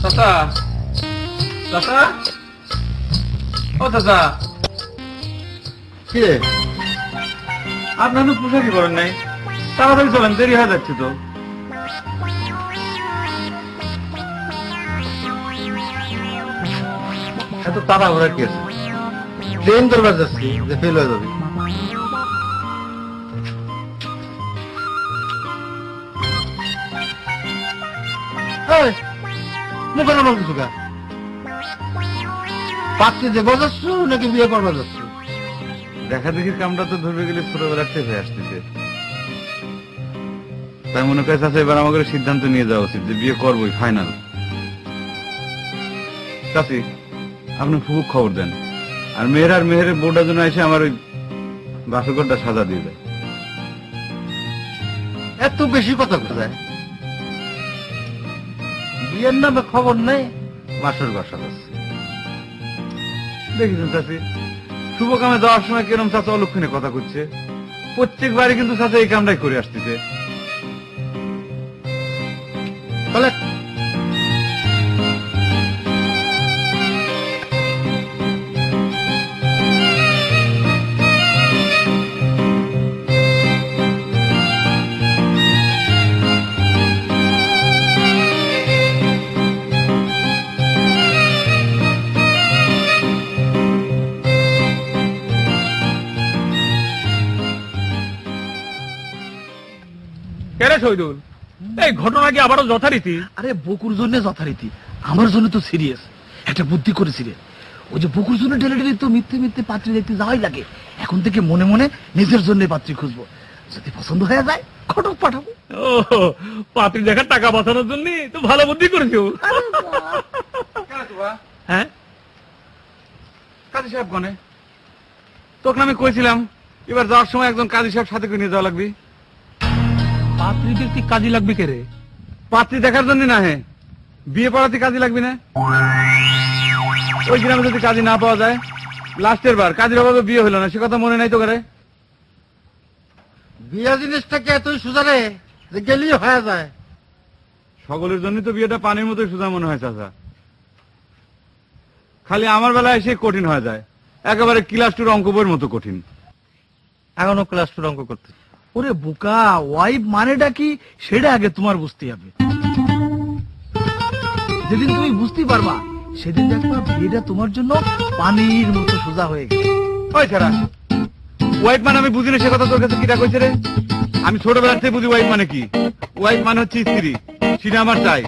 চাচা চাচা ও চাচা কি রে? আপনার তো পোশাকই করেন নাই, তাড়াতাড়ি চলেন, দেরি হয়ে যাচ্ছে তো। এত তাড়াহুড়া কি আছে? ট্রেন ধরবার যাচ্ছি, যে ফেল হয়ে যাবি। এই, মুখে নামাল কিছু গা। পাত্রী যে বজাচ্ছ নাকি বিয়ে করবার যাচ্ছ? দেখা দেখি কামটা তো ধরবে গেলে ছোটবেলার থেকে হয়ে আসতেছে, তাই মনে করে চাচা এবার আমাকে সিদ্ধান্ত নিয়ে যাওয়া উচিত যে বিয়ে করবোই, ফাইনাল। চাচি, আপনি খুব খবর দেন, আর মেহেরের বোর্ডার জন্য এসে আমার ওই বাসরঘরটা সাজা দিয়ে দেয়। এত বেশি কথা কোথায়? বিয়ের নামে খবর নেই, বাসর ঘর সাজাচ্ছে। দেখেছেন চাচি, শুভ কামে যাওয়ার সময় কিরম চাচা অলক্ষণে কথা করছে। প্রত্যেকবারই কিন্তু চাচা এই কামটাই করে আসতেছে। তাহলে কেরে শহীদুল, এই ঘটনা কি আবারও যথারীতি? আরে বকুর জন্য যথারীতি, আমার জন্য তো সিরিয়াস। একটা বুদ্ধি করেছি রে, ওই যে বকুর জন্য ঢেলে ঢেলে তো মিথ্যে মিথ্যে পাত্রী দেখতে যাওয়াই লাগে। এখন থেকে মনে মনে নিজের জন্য পাত্রী খুঁজবো, যদি পছন্দ হয়ে যায় ঘটক পাঠাবো। ও, পাত্রী দেখার টাকা বাঁচানোর জন্য তো ভালো বুদ্ধি করেছো। হ্যাঁ, কাজী সাহেব গনে, তোকে আমি কইছিলাম এবার যাওয়ার সময় একজন কাজী সাহেব সাথে করে নিয়ে যাওয়া লাগবে। পাত্রী দেখতে কাজে লাগবে কে রে? পাত্রী দেখার জন্য না, হে বিয়ে পড়াতে কাজে লাগবে না? ওই গ্রামে যদি কাজে না পাওয়া যায়, লাস্টের বার কাজের অভাবে বিয়ে হলো না, সে কথা মনে নাই তো করে? বিয়ে জিনিসটাকে এতই সোজা রে যে গেলেই হয়ে যায়। সকলের জন্য তো বিয়েটা পানির মতোই সোজা মনে হয় চাচা, খালি আমার বেলায় এসে কঠিন হয়ে যায়, একেবারে ক্লাস টুর অঙ্ক বইয়ের মতো কঠিন। এখনো ক্লাস টুর অঙ্ক করতে। ওরে বোকা, ওয়াইফ মানেটা কি সেটা আগে তোমার বুঝতে হবে। যেদিন তুমি বুঝতে পারবা সেদিন দেখবা বিয়েটা তোমার জন্য পানির মতো সোজা হয়ে গেছে। ওই ছাড়া ওয়াইফ মানে আমি বুঝি না, সে কথা তোর কাছে কিটা কইছে রে? আমি ছোটবেলার থেকে বুঝি ওয়াইফ মানে কি। ওয়াইফ মানে হচ্ছে স্ত্রী, সেটা আমার চাই।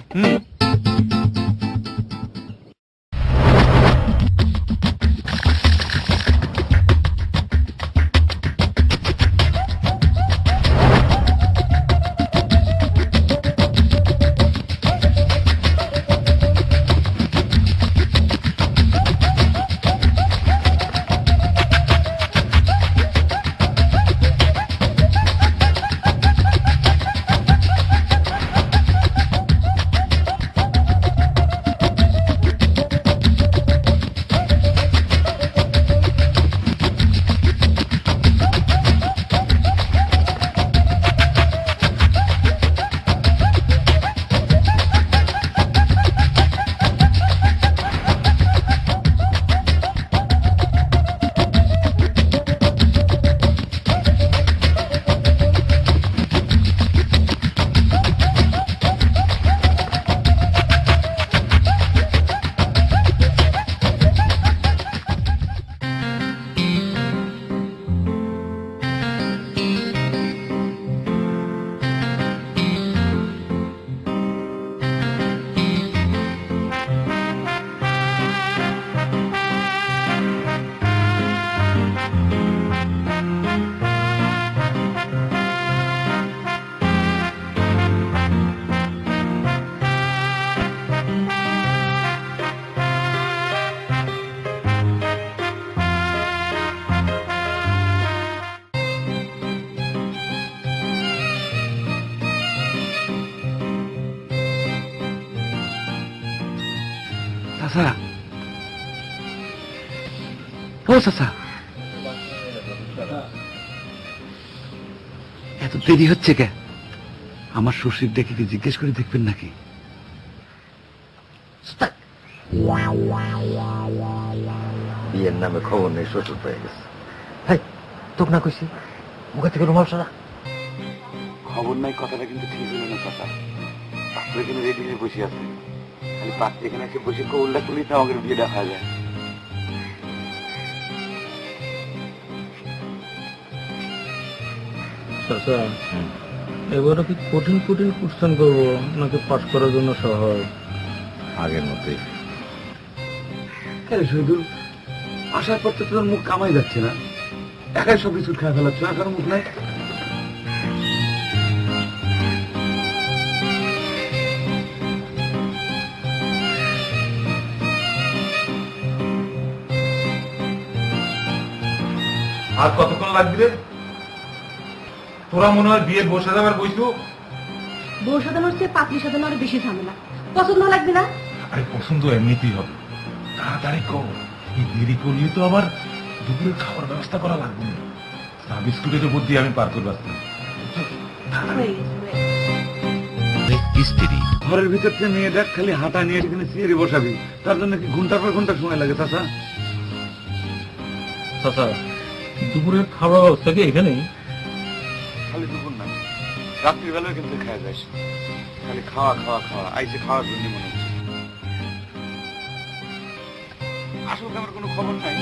চাচা, ও চাচা, এত দেরি হচ্ছে কে? আমার শ্বশুর দেখে কি জিজ্ঞেস করে দেখবেন নাকি? বিয়ের নামে খবর নেই, শ্বশুর পেয়ে গেছে। হাই, তোকে না কইছি মুখে থেকে রুমাল সরা। খবর নাই কথাটা কিন্তু ঠিক হলো না চাচা। পাত্র এখানে রেডি হয়ে বসে আছে, খালি পাত্র এখানে এসে বসে কৌলটা তুলি তো আমাকে বিয়ে দেখা যায়। চাচা এবারে কি কঠিন কঠিন কোশ্চেন করবো নাকি পাস করার জন্য সহজ? আগের মতোই। কেন শহীদুল, আসার পর তো তোর মুখ কামাই যাচ্ছে না, একাই সব কিছু খেয়ে ফেলাচ্ছ, আর কারো মুখ নাই। আর কতক্ষণ লাগবে রে? তোরা মনে হয় বিয়ে বসে যাবার বইছু। বউ সাজানোর চেয়ে পাতলি সাজানো আরো বেশি ঝামেলা। পছন্দ লাগবে না? আরে পছন্দ এমনিতেই হবে, তাড়াতাড়ি কর। এই দেরি করলে তো আবার দুপুরের খাবার ব্যবস্থা করা লাগবে না। চা বিস্কুটের উপর দিয়ে আমি পার করবো আসতে। হয়ে গেছে, হয়ে গেছে। স্ত্রী ঘরের ভিতর থেকে মেয়ে দেখ, খালি হাঁটা নিয়ে এখানে চেয়ারে বসাবি, তার জন্য কি ঘন্টার পর ঘন্টা সময় লাগে চাচা? চাচা দুপুরের খাবার ব্যবস্থা কি এখানেই? খালি দুপুর না, রাত্রিবেলাও কিন্তু খাওয়া যাস, খালি খাওয়া খাওয়া খাওয়া, আইসে খাওয়ার জন্য মনে হচ্ছে। আসলে আমার কোনো খবর নাই।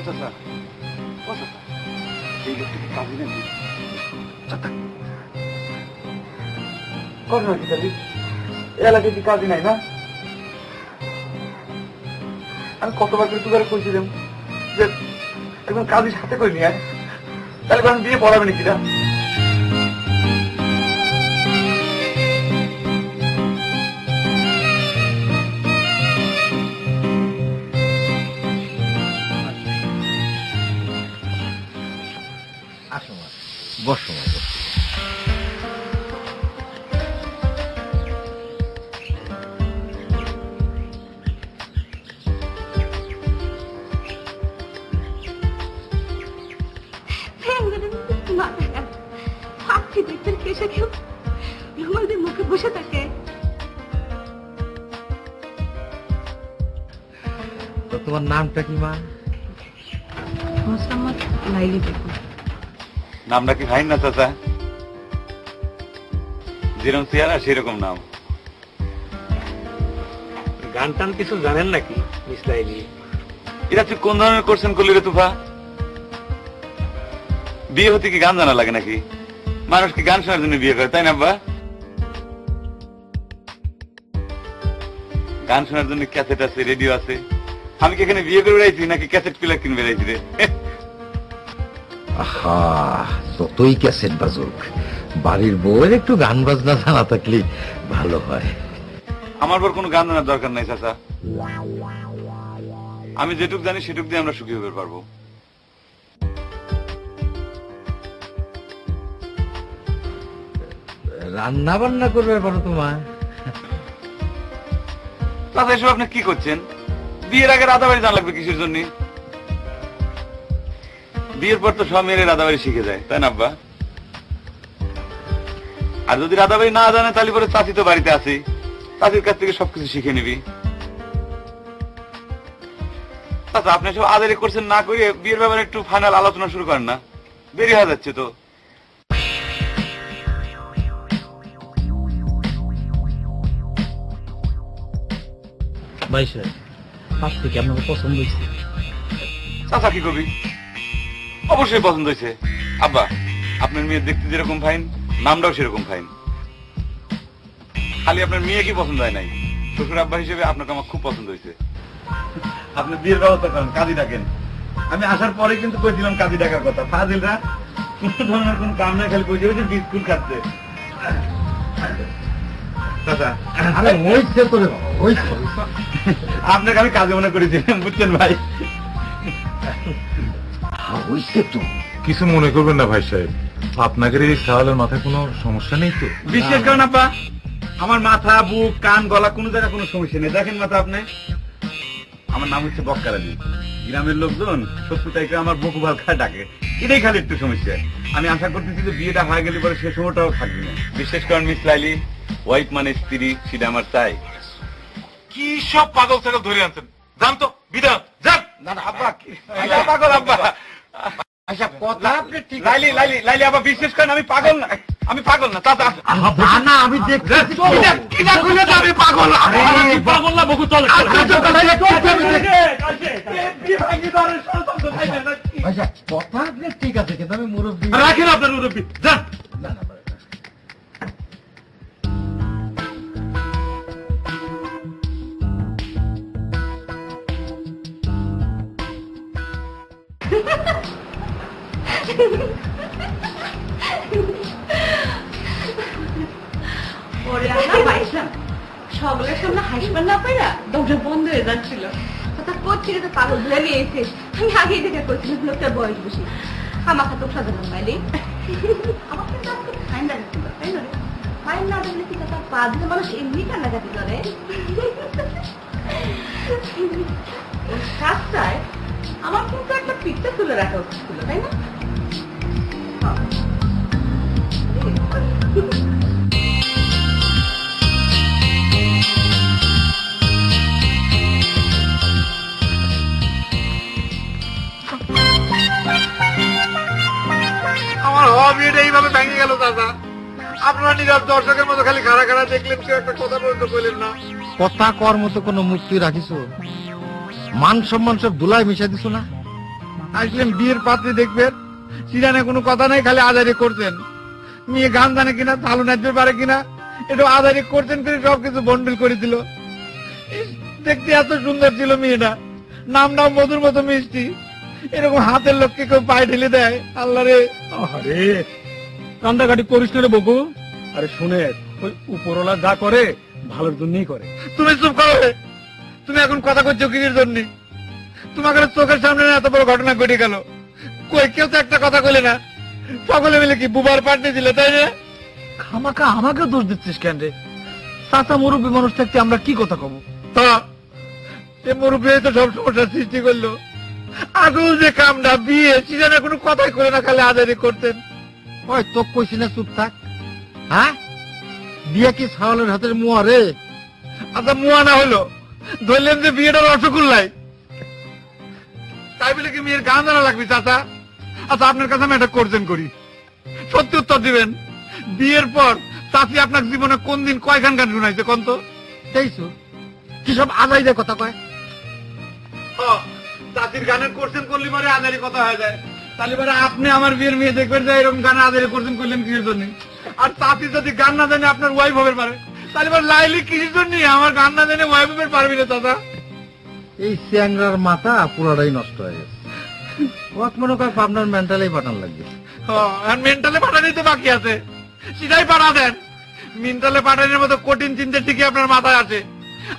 চাচা, ও চাচা, এই লোকটা কি কাজী নাকি? চাচা, কর নাকি কাজী? এলাকায় কি কাজী নাই না? আমি কতবার করে তুই কইছিলাম যে একদম কাজের সাথে করে নিয়ে আয়, তাহলে আমি বিয়ে পড়াবে নাকি না? আসো মা, বসো মা, বসো। মুখে বসে থাকে। তো তোমার নামটা কি মা? মোসাম্মদ লাইলি বেগম। নামটা কি ভাই না চাচা? যেরকম চেহারা সেরকম নাম। গান টান কিছু জানেন নাকি মিস লাইলি? এটা তুই কোন ধরনের কোশ্চেন করলি রে তুফা? বিয়ে হতে কি গান জানা লাগে নাকি? মানুষ কি গান শোনার জন্য বিয়ে করে, তাই না আব্বা? গান শোনার জন্য ক্যাসেট আছে, রেডিও আছে। আমি কি এখানে বিয়ে করে বেড়াইছি নাকি ক্যাসেট প্লেয়ার কিনে বেড়াইছি রে? আহা, যতই ক্যাসেট বাজুক, বাড়ির বউয়ের একটু গান বাজনা জানা থাকলে ভালো হয়। আমার পর কোনো গান জানার দরকার নাই চাচা। আমি যেটুক জানি সেটুক দিয়ে আমরা সুখী হতে পারবো। রান্না বান্না করবে পারো তোমার? চাচা এসব আপনি কি করছেন? বিয়ের আগে রাধাবাড়ি জানা লাগবে কিসের জন্য? বিয়ের পর তো সব মেয়েরা রাধাবাড়ি শিখে যায়, তাই না আব্বা? আর যদি রাধাবাড়ি না জানে তাহলে পরে চাচি তো বাড়িতে আছে, চাচির কাছ থেকে সবকিছু শিখে নিবি। চাচা আপনি সব আদারি করছেন না করে বিয়ের ব্যাপারে একটু ফাইনাল আলোচনা শুরু করেন না, দেরি হয়ে যাচ্ছে তো। ভাই সাহেব পাশ থেকে আপনাকে পছন্দ হয়েছে? চাচা কি করবি? অবশ্যই পছন্দ হয়েছে আব্বা। আপনার মেয়ে দেখতে যেরকম ফাইন, নামটাও সেরকম ফাইন। খালি আপনার মেয়ে কি পছন্দ হয় নাই, শ্বশুর আব্বা হিসেবে আপনাকে আমার খুব পছন্দ হয়েছে। আপনি বিয়ের ব্যবস্থা করেন, কাজী ডাকেন। আমি আসার পরে কিন্তু কইছিলাম কাজী ডাকার কথা। ফাজিলরা কোন ধরনের কোন কাম নাই, খালি কইছে যে বিস্কুট খাচ্ছে। চাচা আরে হইছে তো রে বাবা, হইছে। আপনাকে আমি কাজে মনে করেছিলাম, বুঝছেন ভাই? হইছে তো। কিছু মনে করবেন না ভাই সাহেব, আপনাদের এই সাওয়ালের মাথায় কোনো সমস্যা নেই তো? বিশ্বাস করেন আব্বা, আমার মাথা, বুক, কান, গলা কোনো জায়গায় কোনো সমস্যা নেই। দেখেন মাথা আপনি, আমার নাম হচ্ছে বক্কার আলী। গ্রামের লোকজন 70 তারিখে আমার বকুভাল খায় ডাকে, এটাই খালি একটু সমস্যা। আমি আশা করতেছি যে বিয়েটা হয়ে গেলে পরে সে সময়টাও থাকবে না। বিশেষ করে মিস লাইলি, ওয়াইফ মানে স্ত্রী, সেটা আমার চাই। কি সব পাগল ছাগল ধরে আনছেন, জান তো বিদায় যান। না না আব্বা, আচ্ছা পাগল আব্বা। আচ্ছা কথা আপনি ঠিক। লাইলি লাইলি লাইলি আব্বা, বিশেষ করেন আমি পাগল না, আমি পাগল না চাচা। না না আমি দেখতেছি তো। কিনা কইলে তো আমি পাগল না। আরে পাগল না বকু, চল আচ্ছা কথা আপনি ঠিক আছে, কিন্তু আমি মুরব্বী। রাখেন আপনার মুরব্বী, যান। না না ওরে আল্লাহ পাইছিলাম, সকলের সামনে হাসবার না পাইরা দরজা বন্ধ হয়ে যাচ্ছিল। কথা করছিল তো পাগল ধরে নিয়েছে। আমি আগেই দেখে করছিলাম লোকটার বয়স বেশি। আমাকে তো সাজালাম বাইরে, আমাকে তো আজকে ঠান্ডা লাগছিল, তাই না রে? ফাইন না দেখলে কি কথা, পা দিলে মানুষ এমনি কান্নাকাটি করে। ওই সাতটায় আমার কিন্তু একটা পিঠটা তুলে রাখা উচিত ছিল, তাই না? আমার হওয়া বিয়েটা এইভাবে ভেঙে গেল দাদা। আপনারা নিজের দর্শকের মতো খালি খাড়া খাড়া দেখলেন, কেউ একটা কথা বলতে বললেন না। কথা কর মতো কোনো মুক্তি রাখিছো? মান সম্মান সব ধুলায় মিশা দিছো না? আসলেন বিয়ের পাত্রে দেখবেন, সিরানে কোনো কথা নাই, খালি আদারি করছেন। মেয়ে গান জানে কিনা, ভালো নাচতে পারে কিনা, এটা আদারি করছেন করে সবকিছু বন্ডেল করে দিল। ইস, দেখতে এত সুন্দর ছিল মেয়েটা, নামটাও মধুর মতো মিষ্টি। এরকম হাতের লোককে কেউ পায়ে ঢেলে দেয়? আল্লাহ রে। আরে কান্দাকাটি করিস না রে বকু। আরে শুনে, ওই উপরওয়ালা যা করে ভালোর জন্যই করে। তুমি চুপ করো রে। তুমি এখন কথা কইছো কিসের জন্য? তোমাকে চোখের সামনে এত বড় ঘটনা ঘটে গেল, কই কেউ তো একটা কথা কইলে না। সকলে মিলে কি বুবার পার্টি দিলে, তাই না? খামাকা আমাকে দোষ দিচ্ছিস কেন রে? চাচা মুরব্বী মানুষ থাকতে আমরা কি কথা কব? তা এ মুরব্বী তো সব সমস্যার সৃষ্টি করলো। আসল যে কামটা বিয়ে, সেখানে কোনো কথাই করে না, খালি আদারি করতেন। ওই তোক কইছি না চুপ থাক। হ্যাঁ, বিয়ে কি ছাগলের হাতের মুয়া রে? আচ্ছা মুয়া না হলো, ধরলেন যে বিয়েটা রসগোল্লাই, তাই বলে কি মেয়ের গান জানা লাগবে চাচা? আচ্ছা আপনার কাছে আমি এটা করছেন করি, সত্যি উত্তর দিবেন। বিয়ের পর চাচি আপনার জীবনে কোন দিন কয়খান গান শুনাইছে কোন তো? দেখছো কি সব আদায় দেয় কথা কয়? চাচির গানের করছেন করলি পরে আদারি কথা হয়ে যায়। তাহলে পরে আপনি আমার বিয়ের মেয়ে দেখবেন যে এরকম গান আদারি করছেন করলেন কিসের জন্য? আর চাচি যদি গান না জানে আপনার ওয়াইফ হবে পারে, তাহলে পরে লাইলি কিসের জন্য আমার গান না জানে ওয়াইফ হবে পারবি না চাচা? এই স্যাংরার মাথা পুরাটাই নষ্ট হয়ে গেছে। ওয়াক মনে কর আপনার মেন্টালি পাঠান লাগবে। আর মেন্টালে পাঠানোই তো বাকি আছে, সেটাই পাঠা দেন। মেন্টালে পাঠানোর মতো কঠিন চিন্তা ঠিকই আপনার মাথায় আছে,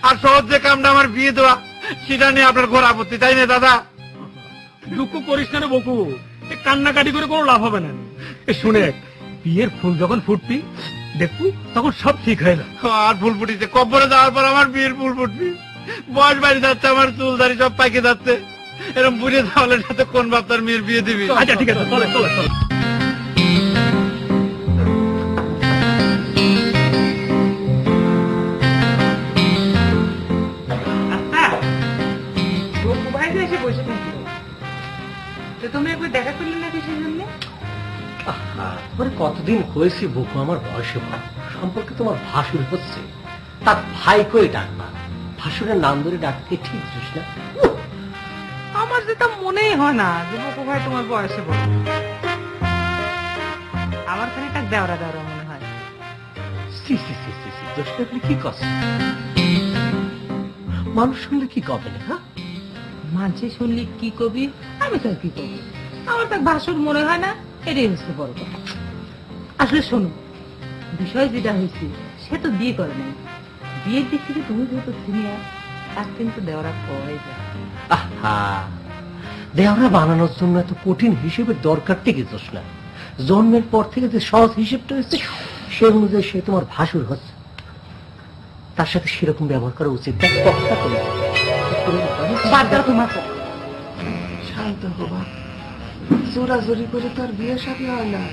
আর সহজ যে কামটা আমার বিয়ে দেওয়া, সেটা নিয়ে আপনার ঘোর আপত্তি, তাই না দাদা? দুঃখ করিস না রে বকু, এ কান্নাকাটি করে কোনো লাভ হবে না। এ শুনে, বিয়ের ফুল যখন ফুটবি দেখবো, তখন সব ঠিক হয়ে যাবে। আর ফুল ফুটিছে, কব্বরে যাওয়ার পর আমার বিয়ের ফুল ফুটবি। বয়স বাড়ি যাচ্ছে, আমার চুল দাড়ি সব পাইকে যাচ্ছে। এরকম বুড়ে তাহলে সাথে কোন বাপ তার মেয়ের বিয়ে দিবি? আচ্ছা ঠিক আছে, চলে চলে চলে। তুমি একবার দেখা করলে না কিসের জন্য? মানে কতদিন হয়েছে বকু আমার বয়সে সম্পর্কে তোমার ভাসুর হচ্ছে, তার ভাই কই ডাকবা? ভাসুরের নাম ধরে ডাকতে ঠিক বুঝিস না? আমার যেটা মনেই হয় না যে বকু ভাই তোমার বয়সে বড়। আমার খানিকটা দেওরা দেওরা মনে হয়। সি সি সি সি সি, দোষটা আপনি কি করছেন? মানুষ শুনলে কি কবে না? হ্যাঁ, মাঝে শুনলি কি কবি, আমি তো আর কি কবি। আমার তো ভাসুর মনে হয় না, এটাই হচ্ছে বড় কথা। আসলে শোনো, বিষয় যেটা হয়েছে সে তো বিয়ে করে নাই। বিয়ের দিক থেকে তুমি যেহেতু সিনিয়র, তার কিন্তু দেওয়ারা কয় যায়। আহা, দেওরা বানানোর জন্য এত কঠিন হিসেবের দরকারটা কি দোষ না? জন্মের পর থেকে যে সহজ হিসেবটা হচ্ছে, সে অনুযায়ী সে তোমার ভাসুর হচ্ছে, তার সাথে সেরকম ব্যবহার করা উচিত। দেখ কথা করে বাদ দাও তোমার তো। শান্ত হবা, জোরাজোরি করে তার বিয়ে শাদী হয় না।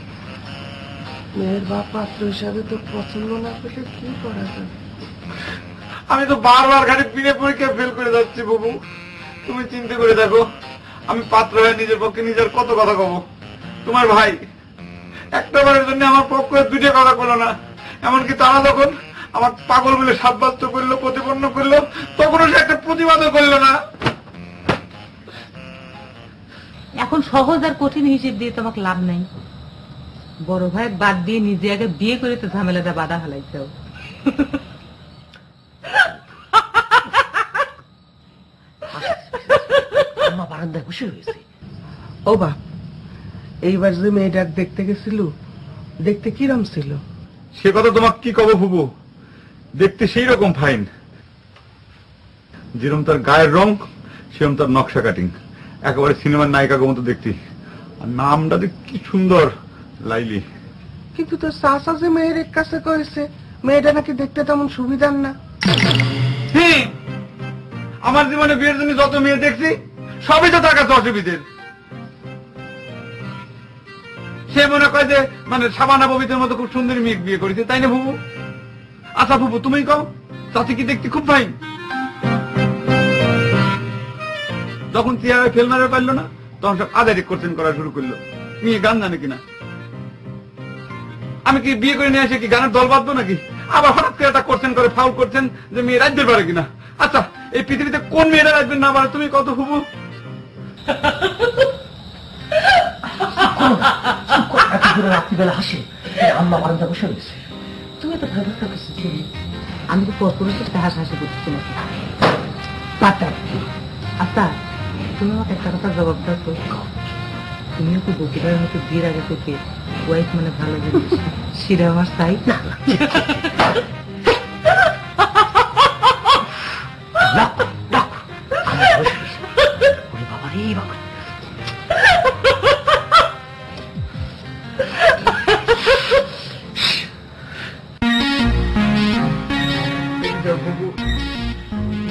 মেয়ের বাপ পাত্র হিসাবে তো পছন্দ না পেলে কি করা যায়? আমি তো বারবার খালি বিয়ে পরীক্ষা ফেল করে যাচ্ছি বাবু। তুমি চিন্তা করে দেখো, আমি পাত্র হয়ে নিজের পক্ষে নিজের কত কথা কব। তোমার ভাই একটা বারের জন্য আমার পক্ষে দুইটা কথা বললো না। এমনকি তারা যখন আমার পাগল বলে সাব্যস্ত করলো, প্রতিপন্ন করলো, তখনও সে একটা প্রতিবাদও করলো না। এখন সহজ আর কঠিন হিসেব দিয়ে তোমাকে লাভ নাই। বড় ভাই বাদ দিয়ে নিজে আগে বিয়ে করে তো ঝামেলাটা বাধা ফেলাইছো। আম্মা বারান্দায় বসে রয়েছে। ও বাপ, এইবার যে মেয়েটার দেখতে গেছিল, দেখতে কিরম ছিল? সে কথা তোমাকে কি কব ফুবু, দেখতে সেই রকম ফাইন। যেরকম তার গায়ের রং, সেরকম তার নকশা কাটিং, একেবারে সিনেমার নায়িকাকে মতো দেখতে। আর নামটা দেখ কি সুন্দর, লাইলি। কিন্তু তোর চাচা যে মেয়ের কাছে কয়েছে মেয়েটা নাকি দেখতে তেমন সুবিধার না। হ্যাঁ, আমার জীবনে বিয়ের জন্য যত মেয়ে দেখছি সবই তো তার কাছে অসুবিধের। সে মনে করে যে মানে সাবানা ববিতের মতো খুব সুন্দরী মেয়ে বিয়ে করেছে, তাই না ফুবু? আচ্ছা ফুবু, তুমি কও, চাচি কি দেখতে খুব ফাইন? যখন চেয়ারে ফেল মারা পারলো না, তখন সব আদারি কোশ্চেন করা শুরু করলো, মেয়ে গান জানে কিনা। আমি কি বিয়ে করে নিয়ে এসে কি গানের দল বাঁধবো নাকি? আবার হঠাৎ করে একটা কোশ্চেন করে ফাউল করছেন যে মেয়ে রাজ্যের পারে কিনা। আচ্ছা, এই পৃথিবীতে কোন মেয়েরা রাখবেন না পারে, তুমি কত ফুবু? রাত্রিবেলা হাসে, আম্মা বারান্দা বসে রয়েছে। তুমি তো ভয় ভয় কিছু ছিল, আমি তো পরপরে তো হাসাহাসি করতেছি নাকি। পাতা আচ্ছা, তুমি আমাকে একটা কথা জবাব দাও তো, তুমিও তো বকিবার মতো বিয়ের আগে থেকে ওয়াইফ মানে ভালো জিনিস, সেটা আমার চাই না।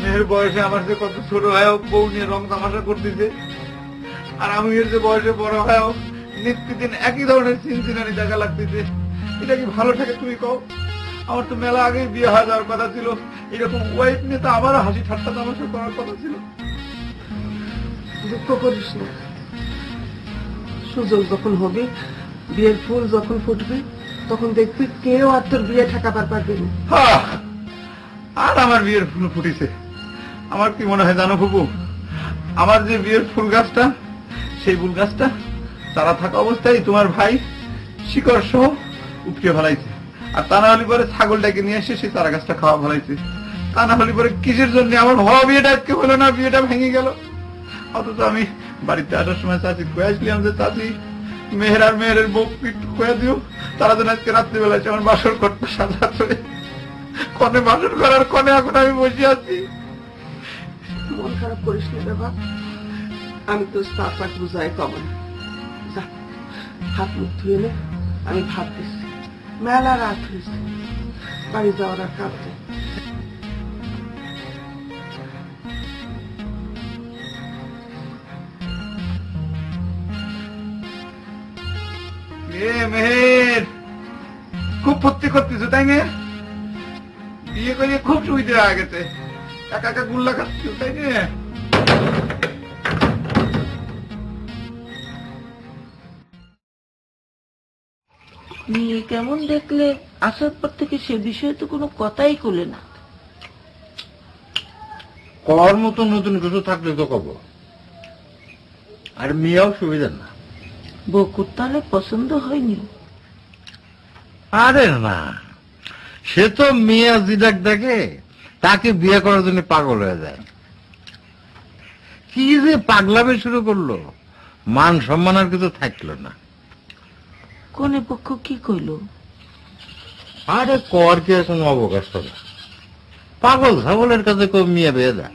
মেয়ের বয়সে আমার যে কত ছোট হয় বউ নিয়ে রং তামাশা করতেছে, আর আমি এর যে বয়সে বড় হয় নিত্যদিন একই ধরনের চিনচিনানি দেখা লাগতেছে। এটা কি ভালো থাকে তুমি কও? আমার তো মেলা আগেই বিয়ে হয়ে যাওয়ার কথা ছিল, এরকম ওয়াইফ নিয়ে তো আবারও হাসি ঠাট্টা তামাশা করার কথা ছিল। দুঃখ করিস না, সুযোগ যখন হবে, বিয়ের ফুল যখন ফুটবে, তখন দেখবি কেউ আর তোর বিয়ে ঠেকাবার পারবে না। হ্যাঁ, আর আমার বিয়ের ফুল ফুটিছে। আমার কি মনে হয় জানো ফুপু, আমার যে বিয়ের ফুল গাছটা, সেই ফুল গাছটা তারা থাকা অবস্থায় তোমার ভাই শিকড় সহ উপড়ে ফেলাইছে। আর তা না হলে পরে ছাগলটাকে নিয়ে এসে সেই চারা গাছটা খাওয়া ফেলাইছে। তা না হলে পরে কিসের জন্য আমার হওয়া বিয়েটা আজকে হলো না, বিয়েটা ভেঙে গেল। অথচ আমি বাড়িতে আসার সময় চাচি কয়ে আসলাম যে চাচি, মেয়ের আর মেয়ের বউ একটু কয়ে দিও, তারা যেন আজকে রাত্রিবেলায় আমার বাসর ঘরটা সাজাতে। কনে বাসর করার কনে এখন আমি বসে আছি। মন খারাপ করিস না বাবা, আমি তো সাপাট বুঝাই কম না। যা, হাত মুখ ধুয়ে নে, আমি ভাত দিচ্ছি। মেলা রাত হয়েছে, বাড়ি যাওয়ার আর কাঁদছে। মেহের খুব ফুর্তি করতেছো তাই না? বিয়ে করে খুব সুবিধা হয়ে গেছে, একা একা গুল্লা খাচ্ছ তাই না? মেয়ে কেমন দেখলে আসার পর থেকে সে বিষয়ে তো কোনো কথাই করলে না। কর মতো নতুন কিছু থাকলে তো কব, আর মেয়েও সুবিধা না। বকুর তাহলে পছন্দ হয়নি? আরে না, সে তো মেয়ে জিদাক দেখে তাকে বিয়ে করার জন্য পাগল হয়ে যায়। কি যে পাগলামে শুরু করলো, মান সম্মান আর কিছু থাকলো না। কোনে পক্ষ কি কইলো? আরে কর কি এখন অবকাশ হবে, পাগল ছাগলের কাছে কেউ মেয়ে বিয়ে দেয়?